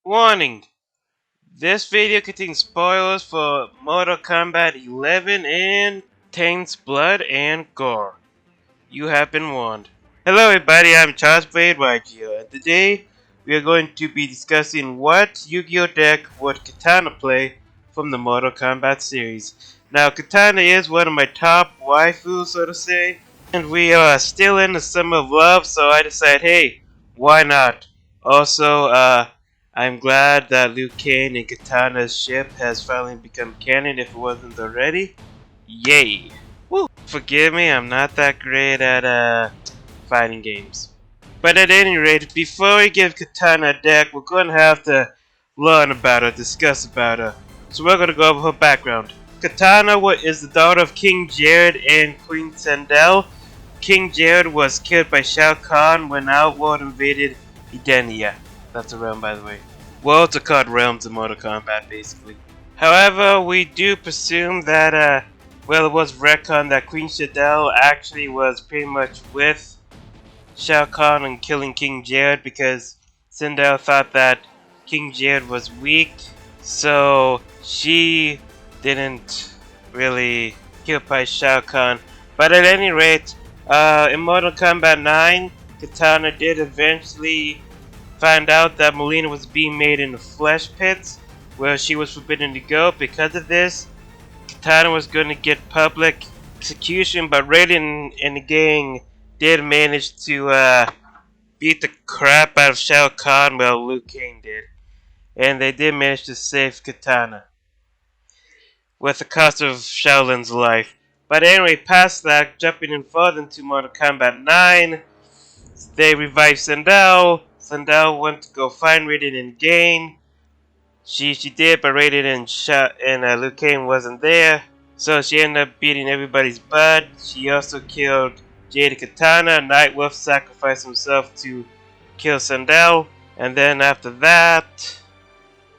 Warning! This video contains spoilers for Mortal Kombat 11 and contains blood and gore. You have been warned. Hello everybody, I'm chargebladeygo, and today we are going to be discussing what Yugioh Deck would Kitana play from the Mortal Kombat series. Now Kitana is one of my top waifus, so to say, and we are still in the summer of love, so I decided, hey, why not? Also, I'm glad that Liu Kang and Kitana's ship has finally become canon if it wasn't already. Yay! Woo! Forgive me, I'm not that great at fighting games. But at any rate, before we give Kitana a deck, we're going to have to learn about her, discuss about her. So we're going to go over her background. Kitana is the daughter of King Jared and Queen Sindel. King Jared was killed by Shao Kahn when Outworld invaded Edenia. That's a realm, by the way. Worlds are called realms in Mortal Kombat, basically. However, we do presume that, well, it was retconned that Queen Sindel actually was pretty much with Shao Kahn and killing King Jared because Sindel thought that King Jared was weak, so she didn't really kill by Shao Kahn. But at any rate, in Mortal Kombat 9, Kitana did eventually find out that Melina was being made in the flesh pits, where she was forbidden to go. Because of this, Kitana was going to get public execution, but Raiden and the gang did manage to beat the crap out of Shao Kahn, well, Liu Kang did. And they did manage to save Kitana with the cost of Shaolin's life. But anyway, past that, jumping in further into Mortal Kombat 9, they revived Sindel. Sindel went to go find Raiden and Gain. She did, but Raiden and Liu Kang wasn't there. So she ended up beating everybody's butt. She also killed Jade Katana. Nightwolf sacrificed himself to kill Sindel. And then after that,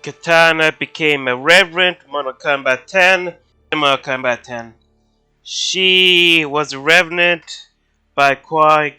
Kitana became a Reverend. Mortal Kombat 10. She was a Revenant by Kwai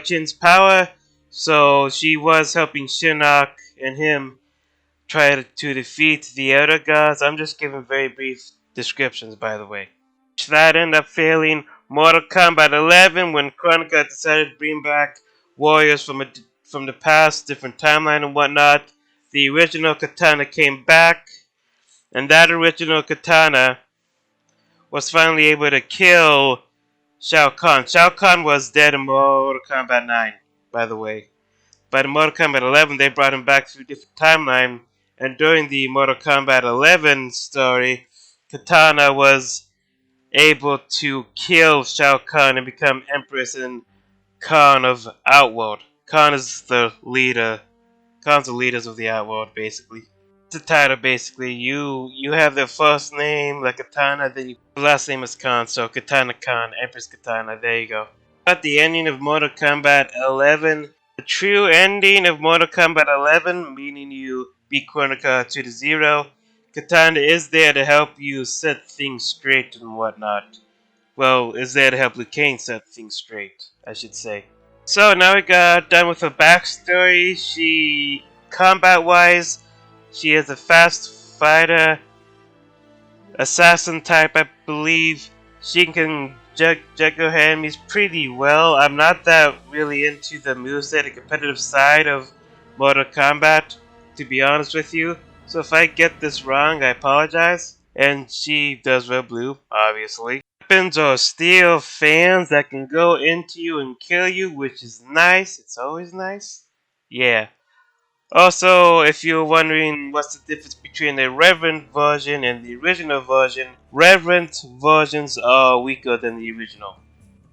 Chin's power. So she was helping Shinnok and him try to defeat the other gods. I'm just giving very brief descriptions, by the way. That ended up failing Mortal Kombat 11 when Kronika decided to bring back warriors from the past, different timeline and whatnot. The original Katana came back, and that original Katana was finally able to kill Shao Kahn. Shao Kahn was dead in Mortal Kombat 9, by the way. But in Mortal Kombat 11, they brought him back through a different timeline. And during the Mortal Kombat 11 story, Kitana was able to kill Shao Kahn and become empress and Kahn of Outworld. Kahn is the leader. Kahn's the leaders of the Outworld, basically. It's a title, basically. You have their first name, like Kitana, then your last name is Kahn, so Kitana Kahn, Empress Kitana. There you go. At the ending of Mortal Kombat 11, the true ending of Mortal Kombat 11, meaning you beat Kronika to the zero, Kitana is there to help you set things straight and whatnot. Well, is there to help Liu Kang set things straight, I should say. So now we got done with her backstory. Combat-wise, she is a fast fighter, assassin type, I believe. She can juggle her enemies pretty well. I'm not that really into the moveset and competitive side of Mortal Kombat, to be honest with you. So if I get this wrong, I apologize. And she does wear blue, obviously. Weapons are steel fans that can go into you and kill you, which is nice. It's always nice. Yeah. Also, if you're wondering what's the difference between the Reverend version and the original version, Reverend versions are weaker than the original.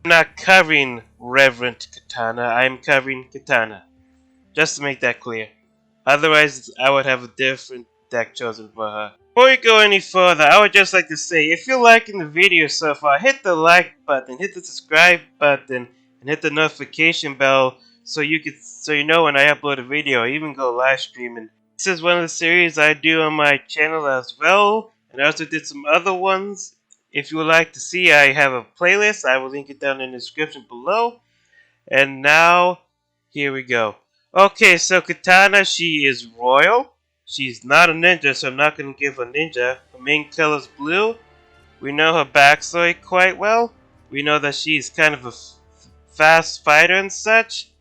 I'm not covering Reverend Kitana, I'm covering Kitana. Just to make that clear. Otherwise, I would have a different deck chosen for her. Before we go any further, I would just like to say, if you're liking the video so far, hit the like button, hit the subscribe button, and hit the notification bell so you know when I upload a video or even go live streaming. This is one of the series I do on my channel as well, and I also did some other ones. If you would like to see, I have a playlist. I will link it down in the description below. And now, here we go. Okay, so Kitana, she is royal. She's not a ninja, so I'm not going to give her ninja. Her main color is blue. We know her backstory quite well. We know that she's kind of a fast fighter and such.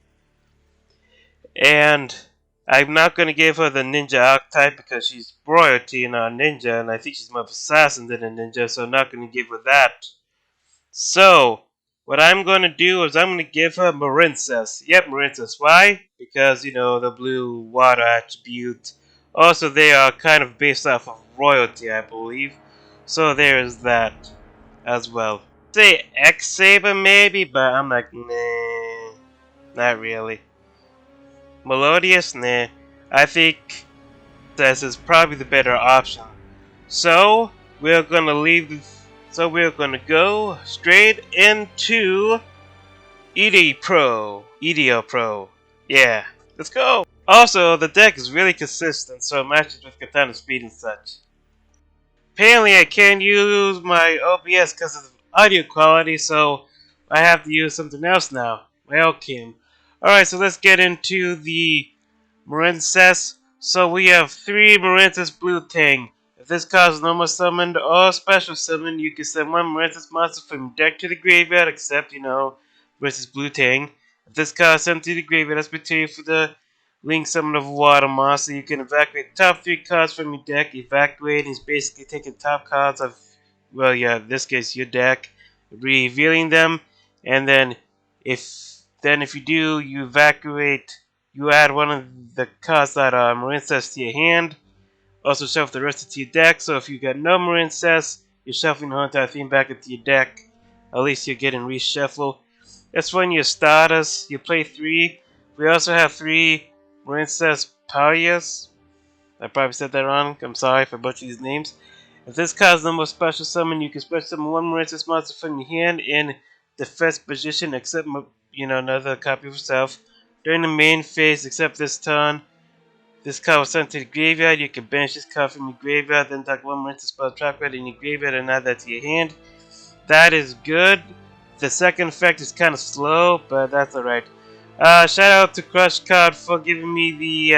And I'm not going to give her the ninja archetype because she's royalty and not a ninja, and I think she's more of an assassin than a ninja, so I'm not going to give her that. So, what I'm going to do is I'm going to give her Marincess. Yep, Marincess. Why? Because, the blue water attribute. Also, they are kind of based off of royalty, I believe. So, there is that as well. Say X Saber maybe, but I'm like, nah, not really. Melodious, nah. I think this is probably the better option. So we're gonna leave. So we're gonna go straight into EDO Pro. Yeah, let's go. Also, the deck is really consistent, so it matches with Katana speed and such. Apparently, I can't use my OBS because of the audio quality, so I have to use something else now. My Elkim. Alright, so let's get into the Marincess. So we have 3 Marincess Blue Tang. If this card is normal summoned or special summoned, you can send 1 Marincess monster from your deck to the graveyard, except, Marincess Blue Tang. If this card is sent to the graveyard, that's material for the Link summon of a water monster. You can evacuate top 3 cards from your deck. Evacuating is basically taking top cards of, well, yeah, in this case, your deck, revealing them, and then if you do, you evacuate. You add one of the cards that are Marincess to your hand. Also shuffle the rest into your deck. So if you got no Marincess, you're shuffling the whole entire thing back into your deck. At least you're getting reshuffle. That's when your starters. You play 3. We also have 3 Marincess Parias. I probably said that wrong. I'm sorry if I butchered these names. If this card is no more special summon, you can special summon 1 Marincess monster from your hand in defense position, except another copy of yourself. During the main phase, except this turn, this card was sent to the graveyard. You can banish this card from your graveyard, then take 1 Marincess spell track card in your graveyard and add that to your hand. That is good. The second effect is kind of slow, but that's alright. Shout out to Crush Card for giving me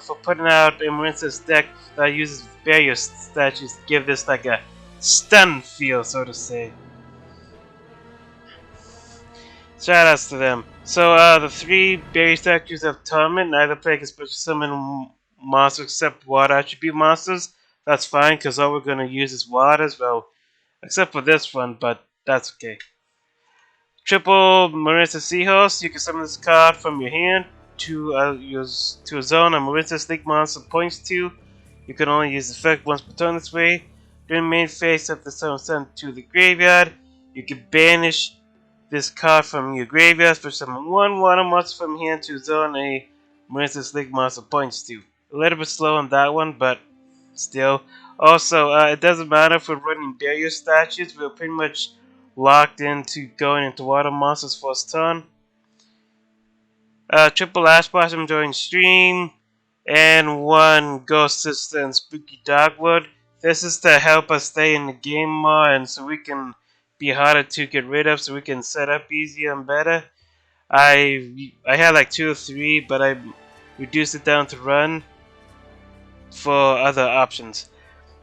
for putting out a Marincess deck that uses barrier statues to give this like a stun feel, so to say. Shout outs to them. So, the 3 barrier statues of Torment, neither player can special summon monsters except water attribute monsters. That's fine, because all we're going to use is waters, well, except for this one, but that's okay. Triple Marincess Seahorse. You can summon this card from your hand to a zone a Marincess League monster points to. You can only use the effect once per turn this way. During the main phase of the summon sent to the graveyard, you can banish this card from your graveyard for summon 1 water monster from hand to a zone a Marincess League monster points to. A little bit slow on that one, but still. Also, it doesn't matter if we're running barrier statues. We're pretty much locked into going into water monsters first turn. Triple Ash Blossom during stream, and 1 Ghost Sister and Spooky Dogwood. This is to help us stay in the game more, and so we can be harder to get rid of, so we can set up easier and better. I had like 2 or 3, but I reduced it down to run for other options.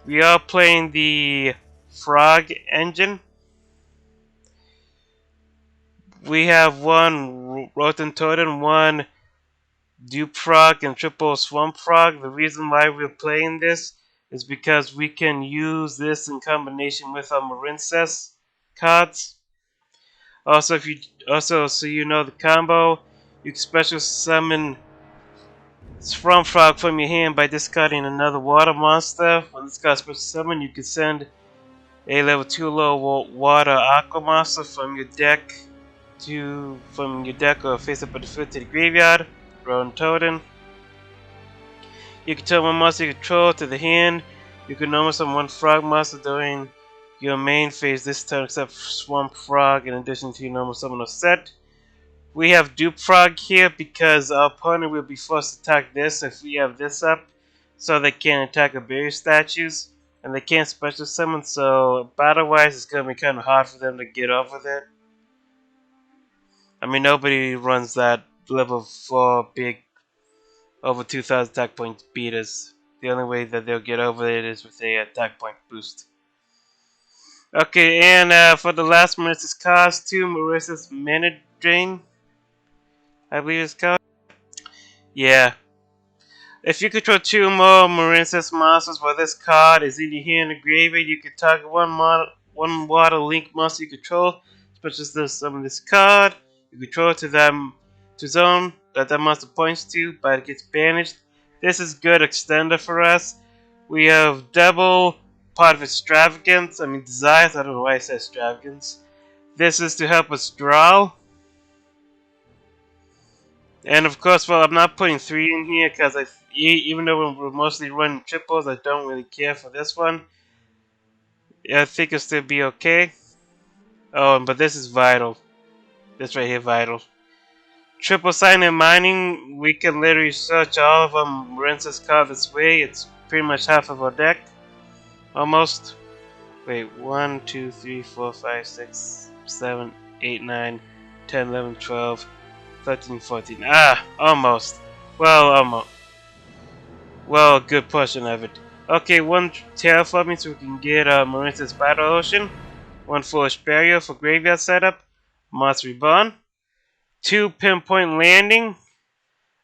We are playing the Frog engine. We have 1 Rotten Totem, 1 Duprog, and triple Swamp Frog. The reason why we're playing this is because we can use this in combination with our Marincess cards. Also, so you know the combo, you can special summon Swamp Frog from your hand by discarding another water monster. When this card is special summon, you can send a level 2 low water aqua monster from your deck or face up at the field to the graveyard. Rowan Totem. You can turn 1 monster you control to the hand. You can normal summon 1 frog monster during your main phase this turn, except Swamp Frog, in addition to your normal summon set. We have Dupe Frog here because our opponent will be forced to attack this if we have this up, so they can't attack our barrier statues, and they can't special summon, so battle-wise it's going to be kind of hard for them to get off with it. I mean, nobody runs that level 4 big over 2,000 attack points beat us. The only way that they'll get over it is with a attack point boost. Okay, and for the last Marissa's costume, Marissa's Mana Drain, I believe it's called. Yeah. If you control 2 more Marissa's monsters while this card is in your hand or graveyard, you can target one water link monster you control, such as this summon this card. You control it to zone that monster points to, but it gets banished. This is good extender for us. We have double part of extravagance. I mean desires. I don't know why I said extravagance. This is to help us draw. And of course, well, I'm not putting 3 in here because even though we're mostly running triples, I don't really care for this one. I think it'll still be okay. Oh, but this is vital. This right here, vital. Triple sign and mining, we can literally search all of them. Marissa's card this way. It's pretty much half of our deck. Almost. Wait, 1, 2, 3, 4, 5, 6, 7, 8, 9, 10, 11, 12, 13, 14. Ah, almost. Well, almost. Well, a good portion of it. Okay, 1 terraforming so we can get Marissa's Battle Ocean. 1 Foolish Barrier for graveyard setup. Moss Reborn. 2 Pinpoint Landing.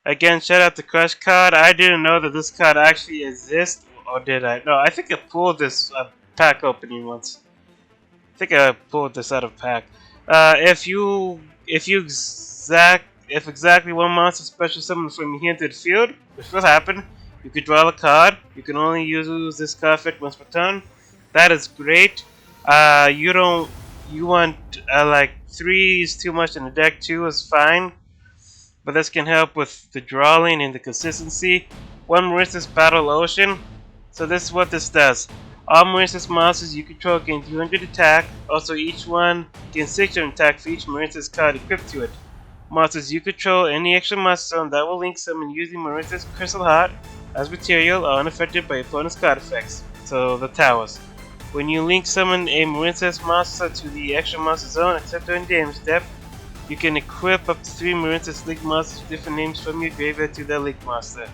Again, shout out to Crush card. I didn't know that this card actually exists. Or did I? No, I think I pulled this pack opening once. I think I pulled this out of pack. If exactly one monster special summon from your hand to the field, which will happen, you could draw a card. You can only use this card effect once per turn. That is great. You want like 3 is too much in the deck. 2 is fine, but this can help with the drawing and the consistency. 1 Marissa's Battle Ocean. So this is what this does. All Marissa's monsters you control gain 200 attack. Also, each one gains 600 attack for each Marissa's card equipped to it. Monsters you control any extra monster zone that will link summon using Marissa's Crystal Heart as material are unaffected by opponent's card effects. So the towers. When you link summon a Marissa's monster to the extra monster zone, except during damage step, you can equip up to 3 Marissa's link monsters with different names from your graveyard to their link monster.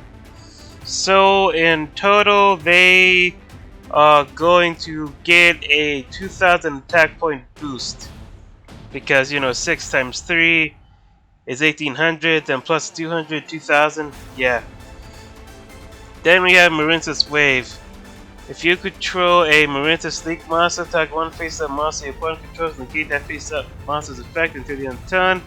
So in total, they are going to get a 2,000 attack point boost. Because, 6 times 3 is 1,800, then plus 200, 2,000, yeah. Then we have Marissa's Wave. If you control a Marissa's Link monster, attack 1 face-up monster your opponent controls, negate that face-up monster's effect until the end of the turn.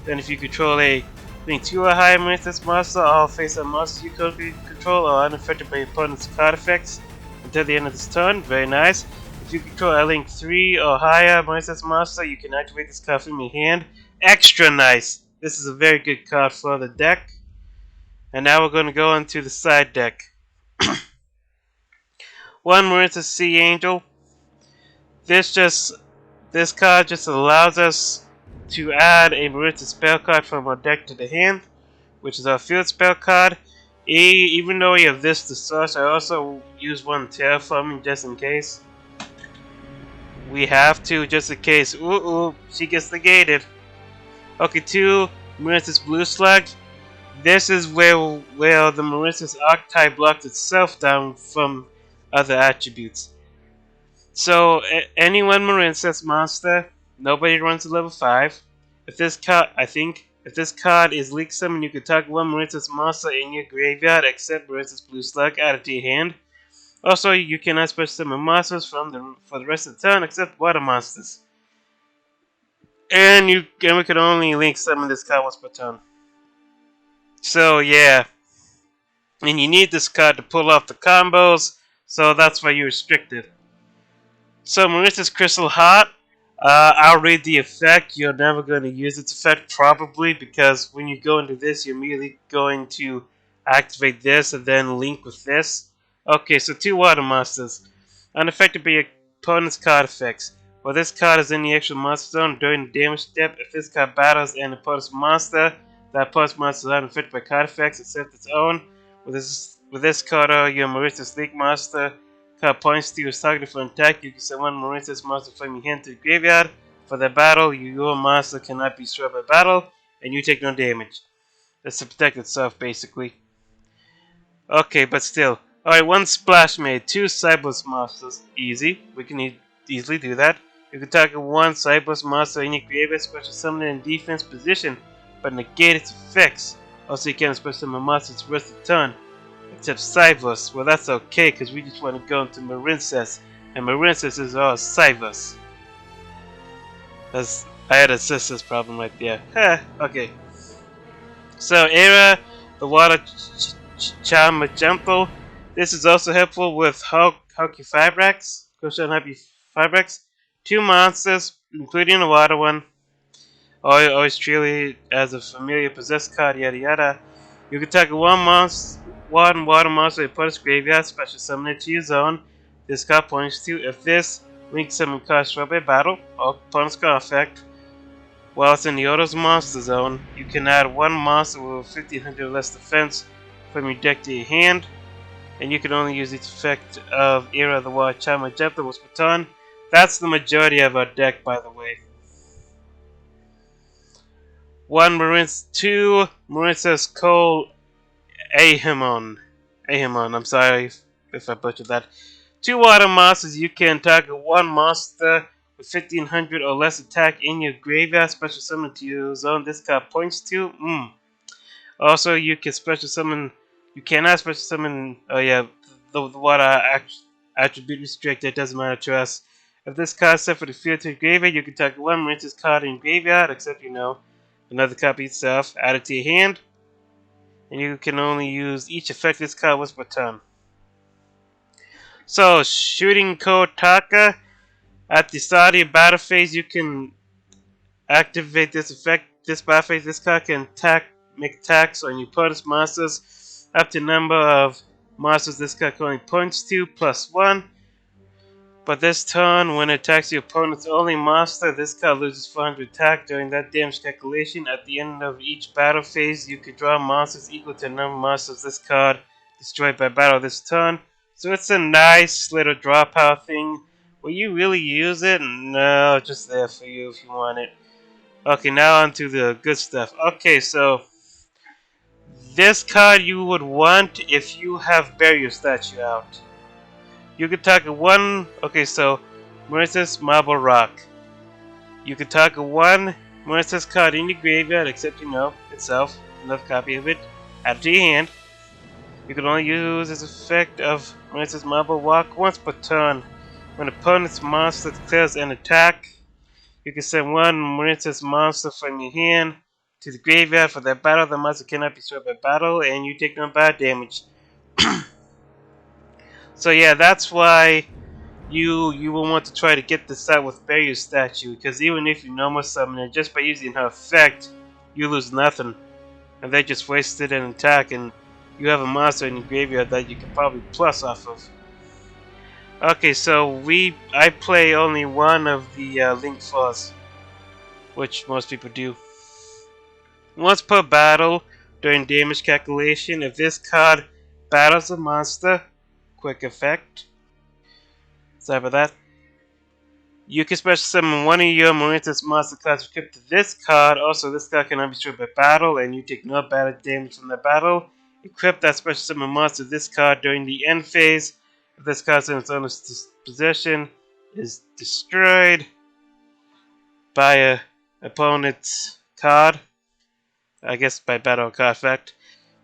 Then if you control a Link 2 or higher Marissa's monster, all face-up monsters you currently control are unaffected by your opponent's card effects until the end of this turn. Very nice. If you control a Link 3 or higher Marissa's monster, you can activate this card from your hand. Extra nice! This is a very good card for the deck. And now we're going to go into the side deck. 1 Marissa's Sea Angel. This card just allows us to add a Marissa spell card from our deck to the hand, which is our field spell card. Even though we have this to source, I also use 1 terraforming just in case. We have to, just in case. Ooh, she gets negated. Okay, 2 Marissa's Blue Slug. This is where the Marissa's archetype blocks itself down from other attributes. So any 1 Marissa's monster, nobody runs to level 5. If this card is leak summon, you can target 1 Marissa's monster in your graveyard except Marissa's Blue Slug added to your hand. Also, you cannot special summon monsters for the rest of the turn except water monsters. And we can only link summon this card once per turn. So yeah, and you need this card to pull off the combos, so that's why you're restricted. So Marissa's Crystal Heart, I'll read the effect. You're never going to use its effect probably, because when you go into this, you're immediately going to activate this and then link with this. Okay, so 2 water monsters, unaffected by your opponent's card effects. While this card is in the extra monster zone during the damage step, if this card battles an opponent's monster, that opponent's monster is unaffected by card effects except its own. With this card, your Marissa's Link monster card points to your target for an attack. You can summon Marissa's monster from your hand to the graveyard. For the battle, your monster cannot be destroyed by battle, and you take no damage. That's to protect itself, basically. Okay, but still. Alright, one splash made, two Cyborg monsters. Easy. We can easily do that. You can target one Cyborg monster in your graveyard, special summon it in defense position, but negate its effects. Also, you can special summon monsters rest of turn, except Cyborg. Well, that's okay, because we just want to go into Marincess, and Marincess is all Cyborg. I had a sister's problem right there. Okay. So, Era, the water Chamajampo. This is also helpful with Hulky Fibrax, Goshan Happy Fibrax. Two monsters, including the water one, always treated as a familiar possessed card, yada yada. You can target one water monster and put its graveyard, special summon it to your zone. This card points to if this link summon card struck by battle, or opponent's card effect. While it's in the other's monster zone, you can add one monster with 1500 less defense from your deck to your hand, and you can only use its effect of Era of the Wild Chama Jepta with Baton. That's the majority of our deck, by the way. Two Marincess Cole Ahimon. I'm sorry if I butchered that. Two water monsters, you can target one monster with 1500 or less attack in your graveyard, special summon to your zone. This card points to. Also, you can special summon. You cannot special summon. Oh yeah, the water attribute restricted. Doesn't matter to us. If this card is set for the field to your graveyard, you can target one Marincess card in graveyard, except another copy itself. Add it to your hand, and you can only use each effect this card was per turn. So, Shooting Kotaka. At the start of your battle phase, you can activate this effect. This battle phase, this card can make attacks on your opponent's monsters up to the number of monsters this card only points to, +1. But this turn, when it attacks your opponent's only monster, this card loses 400 attack during that damage calculation. At the end of each battle phase, you can draw monsters equal to the number of monsters this card destroyed by battle this turn. So it's a nice little draw power thing. Will you really use it? No, just there for you if you want it. Okay, now on to the good stuff. Okay, so this card you would want if you have Barrier Statue out. You can target one. Okay, so Marincess Marble Rock. You can target one Marincess card in your graveyard, except itself, another copy of it. Add it to your hand. You can only use this effect of Marincess Marble Rock once per turn. When opponent's monster declares an attack, you can send one Marincess monster from your hand to the graveyard for that battle. The monster cannot be destroyed by battle, and you take no bad damage. So yeah, that's why you will want to try to get this out with Barrier Statue, because even if you normal summon it, just by using her effect, you lose nothing. And they just wasted an attack, and you have a monster in your graveyard that you can probably plus off of. Okay, so I play only one of the Link Flaws, which most people do. Once per battle, during damage calculation, if this card battles a monster, quick effect. Sorry about that. You can special summon one of your Marincess monster cards equipped to this card. Also, this card cannot be destroyed by battle, and you take no battle damage from the battle. Equip that special summon monster to this card during the end phase. If this card in its owner's possession is destroyed by an opponent's card, I guess by battle card effect,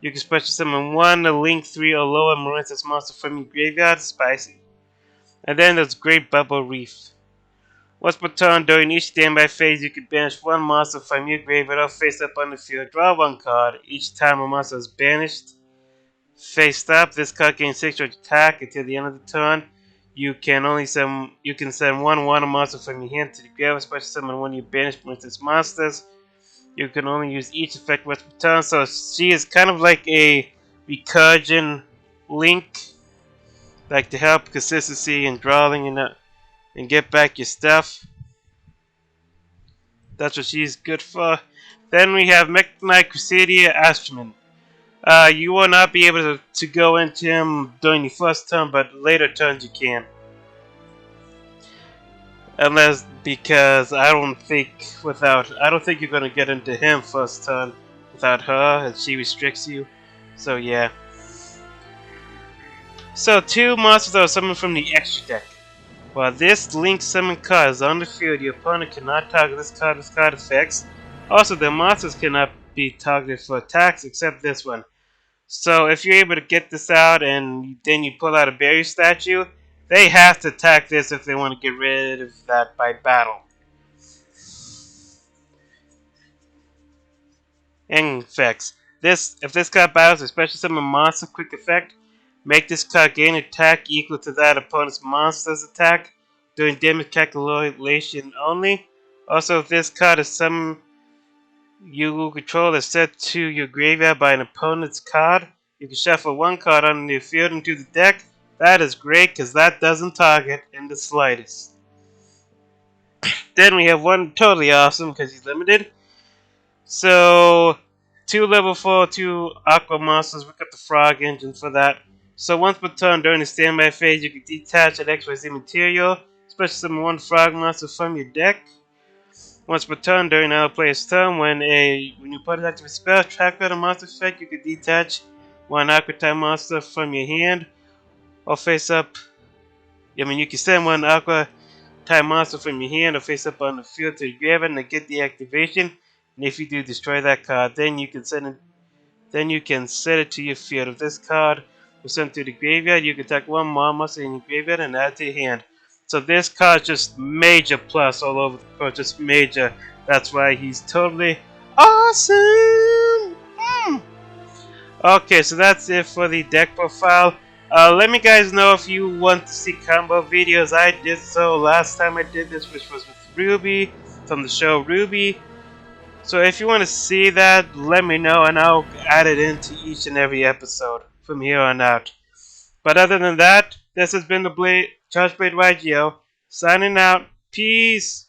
you can special summon one Link 3 or lower Marincess monster from your graveyard. Spicy. And then there's Great Bubble Reef. Once per turn during each standby phase, you can banish one monster from your graveyard or face up on the field. Draw one card. Each time a monster is banished, face up, this card gains 6 attack until the end of the turn. You can send one water monster from your hand to the graveyard, special summon one of your banished Marincess monsters. You can only use each effect once per turn. So she is kind of like a recursion Link, like to help consistency and drawing and get back your stuff. That's what she's good for. Then we have Mekhnite Crusadia Astroman. You will not be able to go into him during the first turn, but later turns you can. Because I don't think you're gonna get into him first turn without her, as she restricts you. So yeah. So 2 monsters are summoned from the extra deck. While this link summon card is on the field, your opponent cannot target this card with card effects. Also, the monsters cannot be targeted for attacks except this one. So if you're able to get this out and then you pull out a berry statue, they have to attack this if they want to get rid of that by battle. And effects. If this card battles a special summon monster quick effect, make this card gain attack equal to that opponent's monster's attack during damage calculation only. Also, if this card is summoned you control is set to your graveyard by an opponent's card, you can shuffle one card on the field into the deck. That is great because that doesn't target in the slightest. Then we have one totally awesome because he's limited. So, 2 level 4, 2 aqua monsters. We got the frog engine for that. So once per turn during the standby phase, you can detach an XYZ material, special summon 1 frog monster from your deck. Once per turn during another player's turn, when you put an active spell, track out a monster effect, you can detach 1 aqua type monster from your hand, or face up. You can send 1 aqua type monster from your hand or face up on the field to the graveyard and get the activation. And if you do destroy that card, then you can send it. Then you can set it to your field. If this card was sent to the graveyard, you can attack 1 monster in your graveyard and add to your hand. So this card just major plus all over the court, just major. That's why he's totally awesome. Okay, so that's it for the deck profile. Let me guys know if you want to see combo videos. I did so last time I did this, which was with Ruby from the show Ruby. So if you want to see that, let me know and I'll add it into each and every episode from here on out. But other than that, this has been the Chargebladeygo signing out. Peace.